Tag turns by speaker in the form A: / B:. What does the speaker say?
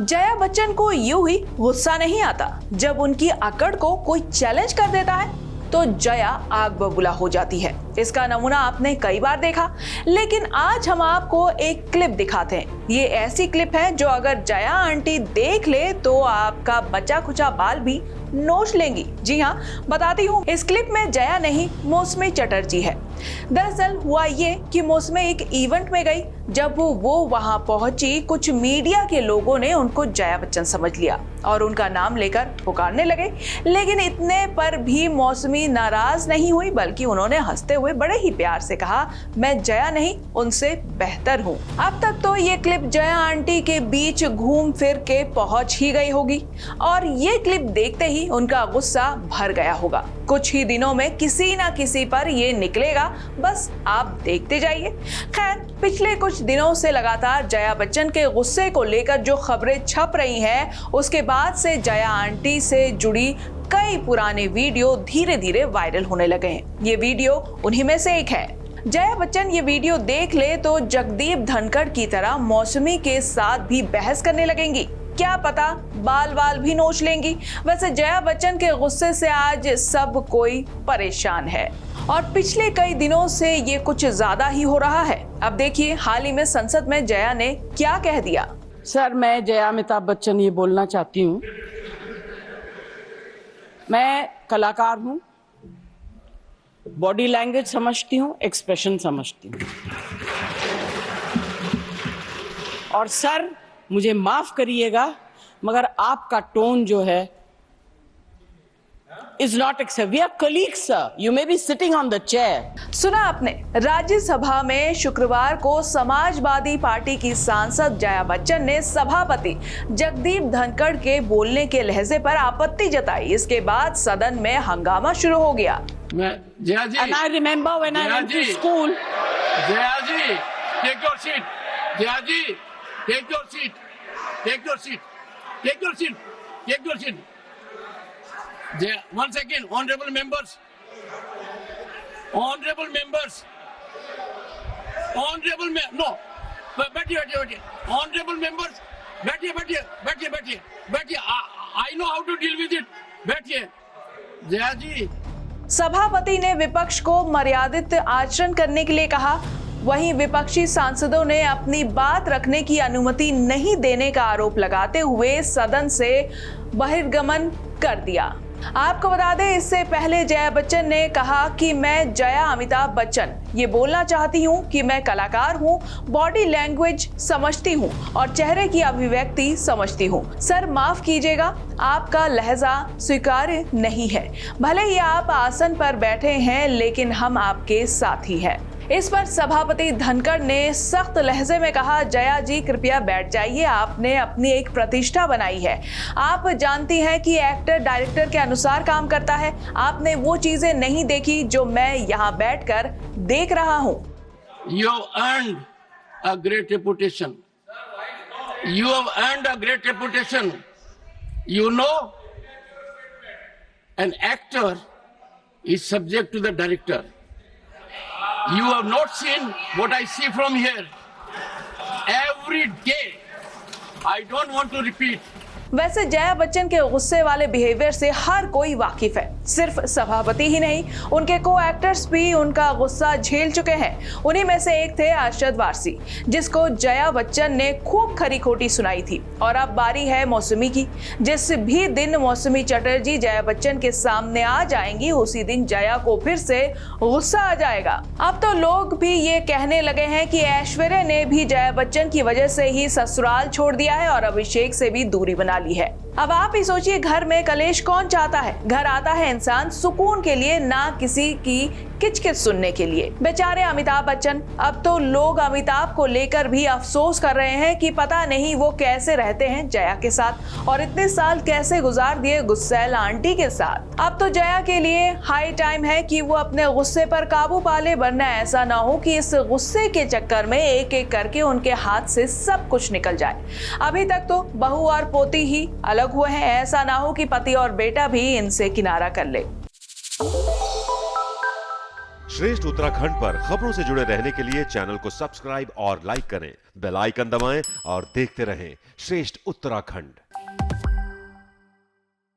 A: जया बच्चन को यूं ही गुस्सा नहीं आता। जब उनकी अकड़ को कोई चैलेंज कर देता है तो जया आग बबूला हो जाती है। इसका नमूना आपने कई बार देखा, लेकिन आज हम आपको एक क्लिप दिखाते हैं। ये ऐसी क्लिप है जो अगर जया आंटी देख ले तो आपका बचा खुचा बाल भी नोच लेंगी। जी हाँ, बताती हूँ, इस क्लिप में जया नहीं मौसमी चटर्जी है। दरअसल हुआ ये कि मौसमी एक इवेंट में गई। जब वो वहां पहुंची, कुछ मीडिया के लोगों ने उनको जया बच्चन समझ लिया और उनका नाम लेकर पुकारने लगे। लेकिन इतने पर भी मौसमी नाराज नहीं हुई, बल्कि उन्होंने हंसते हुए बड़े ही प्यार से कहा, मैं जया नहीं उनसे बेहतर हूँ। अब तक तो ये क्लिप जया आंटी के बीच घूम फिर के पहुंच ही गई होगी और ये क्लिप देखते ही उनका गुस्सा भर गया होगा। कुछ ही दिनों में किसी ना किसी पर ये निकलेगा, बस आप देखते जाइए। खैर, पिछले कुछ दिनों से लगातार जया बच्चन के गुस्से को लेकर जो खबरें छप रही हैं, उसके बाद से जया आंटी से जुड़ी कई पुराने वीडियो धीरे धीरे वायरल होने लगे हैं। ये वीडियो उन्हीं में से एक है। जया बच्चन ये वीडियो देख ले तो जगदीप धनखड़ की तरह मौसमी के साथ भी बहस करने लगेंगी। क्या पता बाल भी नोच लेंगी। वैसे जया बच्चन के गुस्से से आज सब कोई परेशान है और पिछले कई दिनों से ये कुछ ज्यादा ही हो रहा है। अब देखिए, हाल ही में संसद में जया ने क्या कह दिया।
B: सर, मैं जया अमिताभ बच्चन ये बोलना चाहती हूँ, मैं कलाकार हूँ, बॉडी लैंग्वेज समझती हूँ, एक्सप्रेशन समझती हूँ। और सर, मुझे माफ करिएगा, मगर आपका टोन जो है is not acceptable. We are colleagues, sir. You may be sitting on the chair.
A: सुना आपने, राज्यसभा में शुक्रवार को समाजवादी पार्टी की सांसद जया बच्चन ने सभापति जगदीप धनखड़ के बोलने के लहजे पर आपत्ति जताई। इसके बाद सदन में हंगामा शुरू हो गया।
C: जया जी,
B: And I remember when I went to school.
C: Jaya ji, take your seat. Jaya ji, take your seat. Take your seat. Take your seat. Take your seat. One second, honorable members. Honorable members. Honorable no. बैठिए. Honorable members. बैठिए. I know how to deal with it. बैठिए. जया जी.
A: सभापति ने विपक्ष को मर्यादित आचरण करने के लिए कहा। वहीं विपक्षी सांसदों ने अपनी बात रखने की अनुमति नहीं देने का आरोप लगाते हुए सदन से बहिर्गमन कर दिया। आपको बता दें, इससे पहले जया बच्चन ने कहा कि मैं जया अमिताभ बच्चन ये बोलना चाहती हूँ कि मैं कलाकार हूँ, बॉडी लैंग्वेज समझती हूँ और चेहरे की अभिव्यक्ति समझती हूँ। सर माफ कीजिएगा, आपका लहजा स्वीकार्य नहीं है। भले ही आप आसन पर बैठे हैं, लेकिन हम आपके साथी हैं। इस पर सभापति धनखड़ ने सख्त लहजे में कहा, जया जी कृपया बैठ जाइए, आपने अपनी एक प्रतिष्ठा बनाई है। आप जानती हैं कि एक्टर डायरेक्टर के अनुसार काम करता है। आपने वो चीजें नहीं देखी जो मैं यहाँ बैठकर देख रहा हूँ।
C: You have earned a great reputation. You have earned a great reputation. You know, an actor is subject to the director. You have not seen what I see from here every day. I don't want to repeat.
A: वैसे जया बच्चन के गुस्से वाले behaviour से हर कोई वाकिफ है। सिर्फ सभापति ही नहीं, उनके को एक्टर्स भी उनका गुस्सा झेल चुके हैं। उन्हीं में से एक थे अरशद वारसी, जिसको जया बच्चन ने खूब खरी खोटी सुनाई थी। और अब बारी है मौसमी की। जिस भी दिन मौसमी चटर्जी जया बच्चन के सामने आ जाएंगी, उसी दिन जया को फिर से गुस्सा आ जाएगा। अब तो लोग भी ये कहने लगे हैं कि ऐश्वर्या ने भी जया बच्चन की वजह से ही ससुराल छोड़ दिया है और अभिषेक से भी दूरी बना ली है। अब आप ही सोचिए, घर में कलेश कौन चाहता है? घर आता है इंसान सुकून के लिए, ना किसी की किचकिच सुनने के लिए। बेचारे अमिताभ बच्चन। अब तो लोग अमिताभ को लेकर भी अफसोस कर रहे हैं कि पता नहीं वो कैसे रहते हैं जया के साथ और इतने साल कैसे गुजार दिए गुस्सैल आंटी के साथ। अब तो जया के लिए हाई टाइम है कि वो अपने गुस्से पर काबू पा ले, वरना ऐसा ना हो कि इस गुस्से के चक्कर में एक एक करके उनके हाथ से सब कुछ निकल जाए। अभी तक तो बहू और पोती ही अलग हुए हैं, ऐसा ना हो कि पति और बेटा भी इनसे किनारा कर ले।
D: श्रेष्ठ उत्तराखंड पर खबरों से जुड़े रहने के लिए चैनल को सब्सक्राइब और लाइक करें, बेल आइकन दबाएं और देखते रहें श्रेष्ठ उत्तराखंड।